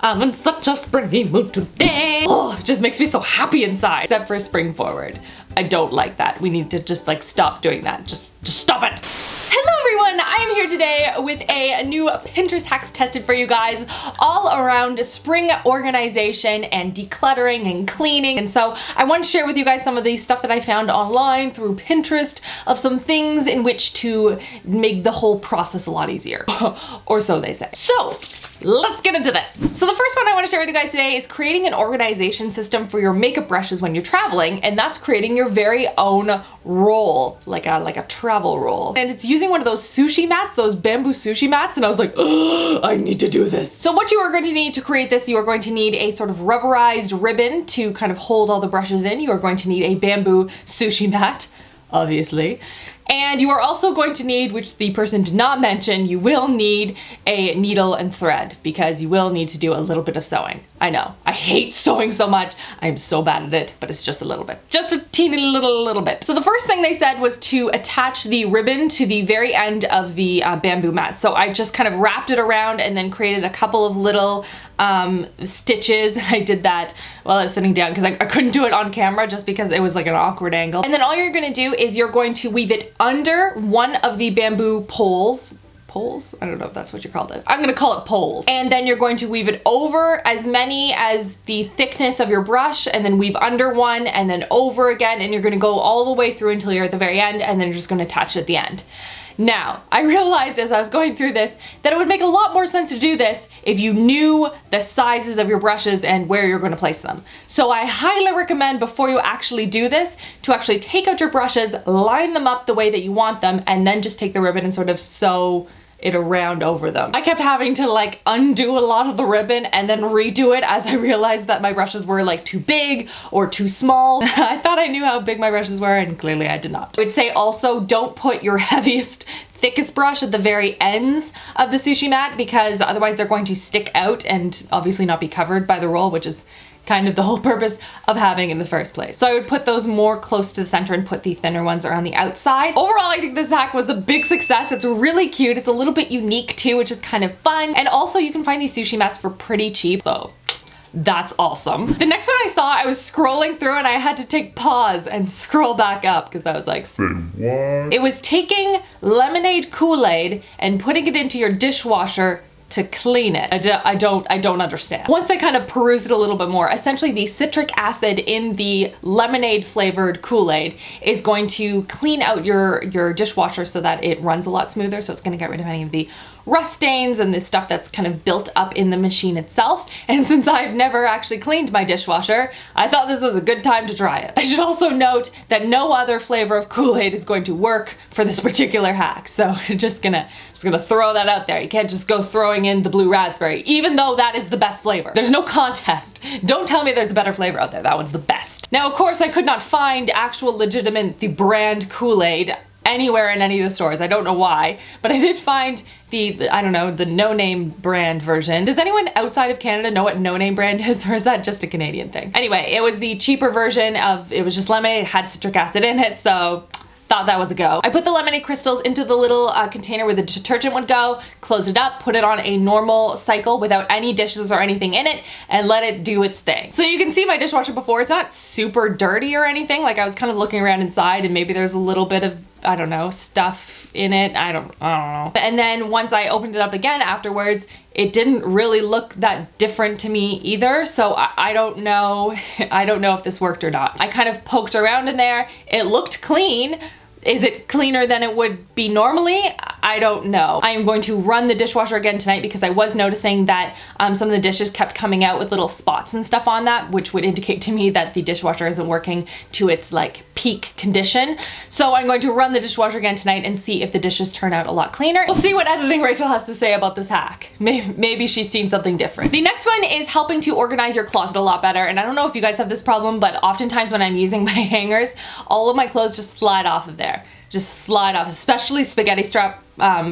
I'm in such a springy mood today. Oh, it just makes me so happy inside. Except for spring forward. I don't like that. We need to just like stop doing that. Just stop it. Hello everyone, I am here today with a new Pinterest hacks tested for you guys all around spring organization and decluttering and cleaning. And so I want to share with you guys some of the stuff that I found online through Pinterest of some things in which to make the whole process a lot easier. Or so they say. So let's get into this. So the first one I want to share with you guys today is creating an organization system for your makeup brushes when you're traveling, and that's creating your very own roll, like a travel roll. And it's using one of those sushi mats, those bamboo sushi mats, and I was like, oh, I need to do this. So what you are going to need to create this, you are going to need a sort of rubberized ribbon to kind of hold all the brushes in. You are going to need a bamboo sushi mat, obviously. And you are also going to need, which the person did not mention, you will need a needle and thread because you will need to do a little bit of sewing. I know, I hate sewing so much. I'm so bad at it, but it's just a little bit. Just a teeny little bit. So the first thing they said was to attach the ribbon to the very end of the bamboo mat. So I just kind of wrapped it around and then created a couple of little stitches. I did that while I was sitting down because I couldn't do it on camera just because it was like an awkward angle. And then all you're gonna do is you're going to weave it under one of the bamboo poles. Poles? I don't know if that's what you called it. I'm gonna call it poles. And then you're going to weave it over as many as the thickness of your brush, and then weave under one and then over again, and you're gonna go all the way through until you're at the very end, and then you're just gonna attach it at the end. Now, I realized as I was going through this that it would make a lot more sense to do this if you knew the sizes of your brushes and where you're going to place them. So I highly recommend before you actually do this to actually take out your brushes, line them up the way that you want them, and then just take the ribbon and sort of sew it around over them. I kept having to like undo a lot of the ribbon and then redo it as I realized that my brushes were like too big or too small. I thought I knew how big my brushes were and clearly I did not. I would say also don't put your heaviest, thickest brush at the very ends of the sushi mat because otherwise they're going to stick out and obviously not be covered by the roll, which is kind of the whole purpose of having in the first place. So I would put those more close to the center and put the thinner ones around the outside. Overall, I think this hack was a big success. It's really cute. It's a little bit unique too, which is kind of fun. And also you can find these sushi mats for pretty cheap. So that's awesome. The next one I saw, I was scrolling through and I had to take pause and scroll back up because I was like, say what? It was taking lemonade Kool-Aid and putting it into your dishwasher to clean it. I don't understand. Once I kind of perused it a little bit more, essentially the citric acid in the lemonade flavored Kool-Aid is going to clean out your dishwasher so that it runs a lot smoother. So it's gonna get rid of any of the rust stains and the stuff that's kind of built up in the machine itself. And since I've never actually cleaned my dishwasher, I thought this was a good time to try it. I should also note that no other flavor of Kool-Aid is going to work for this particular hack. So just gonna throw that out there. You can't just go throwing in the blue raspberry, even though that is the best flavor. There's no contest. Don't tell me there's a better flavor out there. That one's the best. Now, of course, I could not find actual legitimate, the brand Kool-Aid anywhere in any of the stores. I don't know why, but I did find the I don't know, the no-name brand version. Does anyone outside of Canada know what no-name brand is, or is that just a Canadian thing? Anyway, it was the cheaper version of, it was just lemonade, it had citric acid in it, so thought that was a go. I put the lemonade crystals into the little container where the detergent would go, close it up, put it on a normal cycle without any dishes or anything in it, and let it do its thing. So you can see my dishwasher before, it's not super dirty or anything. Like I was kind of looking around inside and maybe there's a little bit of, I don't know, stuff in it. I don't know. And then once I opened it up again afterwards, it didn't really look that different to me either. So I don't know. I don't know if this worked or not. I kind of poked around in there. It looked clean. Is it cleaner than it would be normally? I don't know. I am going to run the dishwasher again tonight because I was noticing that some of the dishes kept coming out with little spots and stuff on that, which would indicate to me that the dishwasher isn't working to its like peak condition. So I'm going to run the dishwasher again tonight and see if the dishes turn out a lot cleaner. We'll see what editing Rachel has to say about this hack. Maybe she's seen something different. The next one is helping to organize your closet a lot better. And I don't know if you guys have this problem, but oftentimes when I'm using my hangers, all of my clothes just slide off of there. Just slide off, especially spaghetti strap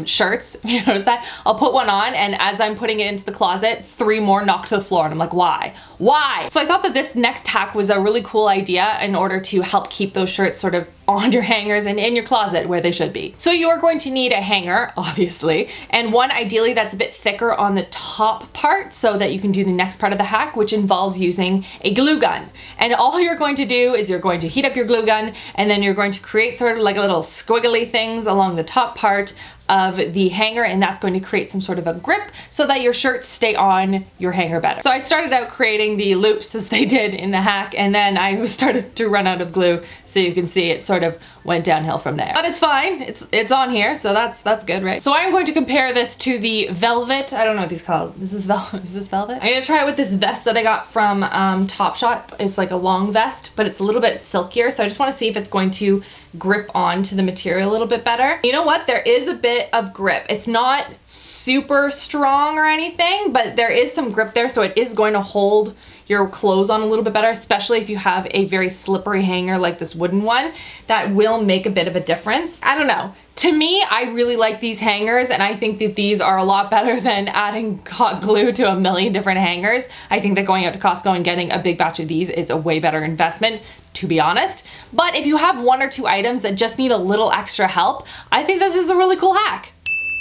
shirts, you notice that? I'll put one on, and as I'm putting it into the closet, 3 more knock to the floor, and I'm like, why? Why? So I thought that this next hack was a really cool idea in order to help keep those shirts sort of on your hangers and in your closet where they should be. So you are going to need a hanger, obviously, and one ideally that's a bit thicker on the top part so that you can do the next part of the hack, which involves using a glue gun. And all you're going to do is you're going to heat up your glue gun, and then you're going to create sort of like a little squiggly things along the top part of the hanger, and that's going to create some sort of a grip so that your shirts stay on your hanger better. So I started out creating the loops as they did in the hack, and then I started to run out of glue, so you can see it sort of went downhill from there. But it's fine, it's on here, so that's good, right? So I'm going to compare this to the velvet, I don't know what these called. Is this velvet? I'm gonna try it with this vest that I got from Topshop. It's like a long vest, but it's a little bit silkier, so I just wanna see if it's going to grip onto the material a little bit better. You know what? There is a bit of grip. It's not super strong or anything, but there is some grip there, so it is going to hold your clothes on a little bit better, especially if you have a very slippery hanger like this wooden one. That will make a bit of a difference. I don't know. To me, I really like these hangers, and I think that these are a lot better than adding hot glue to a million different hangers. I think that going out to Costco and getting a big batch of these is a way better investment, to be honest. But if you have 1 or 2 items that just need a little extra help, I think this is a really cool hack.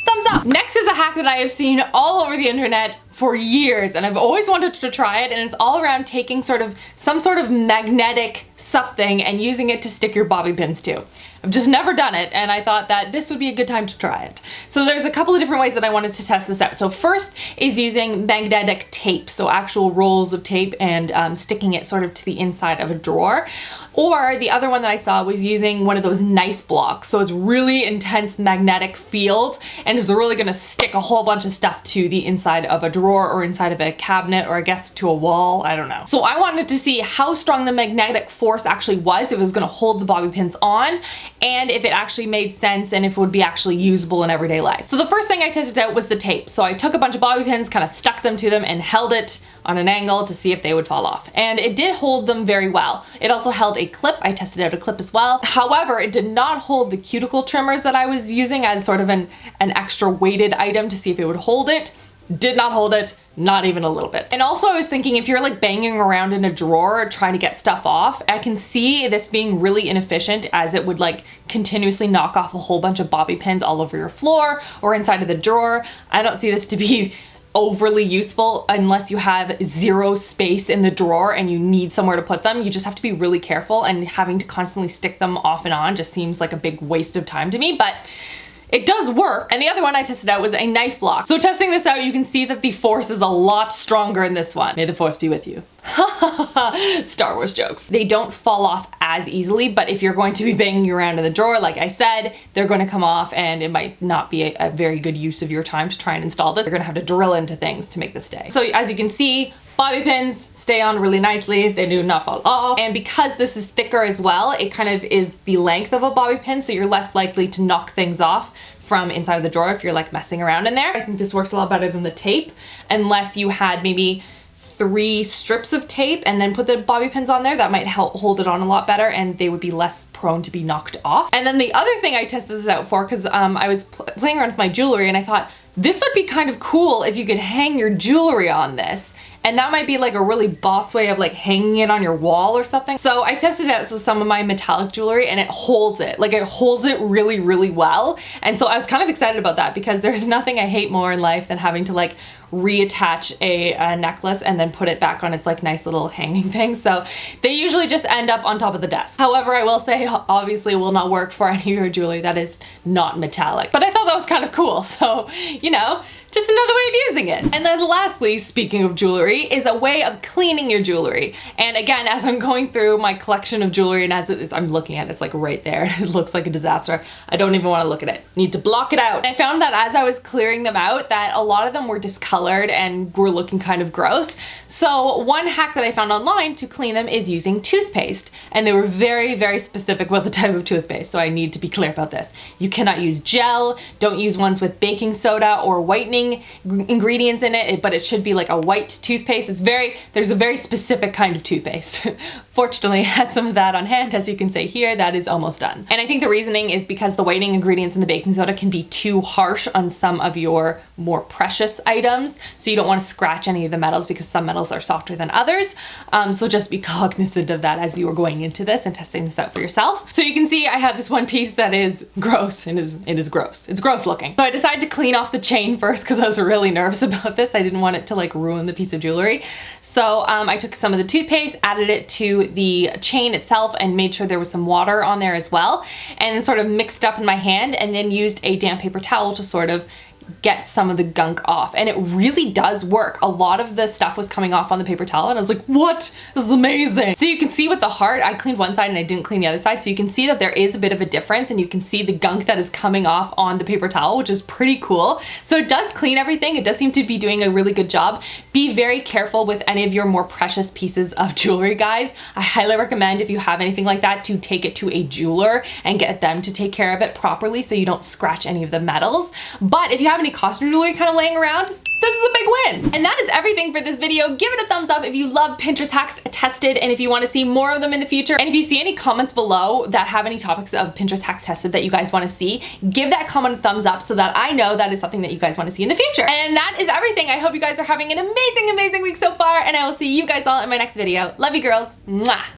Thumbs up. Next is a hack that I have seen all over the internet for years, and I've always wanted to try it, and it's all around taking some sort of magnetic something and using it to stick your bobby pins to. I've just never done it, and I thought that this would be a good time to try it. So there's a couple of different ways that I wanted to test this out. So first is using magnetic tape, so actual rolls of tape, and sticking it sort of to the inside of a drawer. Or the other one that I saw was using one of those knife blocks. So it's really intense magnetic field, and it's really gonna stick a whole bunch of stuff to the inside of a drawer or inside of a cabinet, or I guess to a wall, I don't know. So I wanted to see how strong the magnetic force actually was, if it was gonna hold the bobby pins on, and if it actually made sense and if it would be actually usable in everyday life. So the first thing I tested out was the tape. So I took a bunch of bobby pins, kind of stuck them to them, and held it on an angle to see if they would fall off. And it did hold them very well. It also held a clip. I tested out a clip as well. However, it did not hold the cuticle trimmers that I was using as sort of an extra weighted item to see if it would hold it. Did not hold it, not even a little bit. And also I was thinking, if you're like banging around in a drawer trying to get stuff off, I can see this being really inefficient, as it would like continuously knock off a whole bunch of bobby pins all over your floor or inside of the drawer. I don't see this to be overly useful unless you have 0 space in the drawer and you need somewhere to put them. You just have to be really careful, and having to constantly stick them off and on just seems like a big waste of time to me, but it does work. And the other one I tested out was a knife block. So testing this out, you can see that the force is a lot stronger in this one. May the force be with you. Star Wars jokes. They don't fall off as easily, but if you're going to be banging around in the drawer, like I said, they're going to come off, and it might not be a very good use of your time to try and install this. You're going to have to drill into things to make this stay. So as you can see, bobby pins stay on really nicely. They do not fall off. And because this is thicker as well, it kind of is the length of a bobby pin, so you're less likely to knock things off from inside of the drawer if you're like messing around in there. I think this works a lot better than the tape, unless you had maybe 3 strips of tape and then put the bobby pins on there. That might help hold it on a lot better, and they would be less prone to be knocked off. And then the other thing I tested this out for, because I was playing around with my jewelry, and I thought this would be kind of cool if you could hang your jewelry on this. And that might be like a really boss way of like hanging it on your wall or something. So I tested it out with some of my metallic jewelry, and it holds it. Like, it holds it really, really well. And so I was kind of excited about that, because there's nothing I hate more in life than having to like reattach a necklace and then put it back on its like nice little hanging thing. So they usually just end up on top of the desk. However, I will say, obviously it will not work for any of your jewelry that is not metallic. But I thought that was kind of cool. So, you know, just another way of using it. And then lastly, speaking of jewelry, is a way of cleaning your jewelry. And again, as I'm going through my collection of jewelry, and as I'm looking at it, it's like right there. It looks like a disaster. I don't even want to look at it. Need to block it out. And I found that as I was clearing them out, that a lot of them were discolored and were looking kind of gross. So one hack that I found online to clean them is using toothpaste. And they were very, very specific about the type of toothpaste. So I need to be clear about this. You cannot use gel. Don't use ones with baking soda or whitening whitening ingredients in it, but it should be like a white toothpaste. There's a very specific kind of toothpaste. Fortunately, I had some of that on hand. As you can see here, that is almost done. And I think the reasoning is because the whitening ingredients in the baking soda can be too harsh on some of your more precious items. So you don't want to scratch any of the metals because some metals are softer than others. So just be cognizant of that as you are going into this and testing this out for yourself. So you can see I have this one piece that is gross, and it is gross. It's gross looking. So I decided to clean off the chain first because I was really nervous about this. I didn't want it to like ruin the piece of jewelry. So I took some of the toothpaste, added it to the chain itself, and made sure there was some water on there as well, and then sort of mixed up in my hand, and then used a damp paper towel to sort of get some of the gunk off. And it really does work. A lot of the stuff was coming off on the paper towel and I was like, what? This is amazing. So you can see with the heart, I cleaned one side and I didn't clean the other side. So you can see that there is a bit of a difference, and you can see the gunk that is coming off on the paper towel, which is pretty cool. So it does clean everything. It does seem to be doing a really good job. Be very careful with any of your more precious pieces of jewelry, guys. I highly recommend, if you have anything like that, to take it to a jeweler and get them to take care of it properly so you don't scratch any of the metals. But if you have any costume jewelry kind of laying around, this is a big win. And that is everything for this video. Give it a thumbs up if you love Pinterest hacks tested, and if you want to see more of them in the future. And if you see any comments below that have any topics of Pinterest hacks tested that you guys want to see, give that comment a thumbs up so that I know that is something that you guys want to see in the future. And that is everything. I hope you guys are having an amazing, amazing week so far, and I will see you guys all in my next video. Love you, girls. Mwah.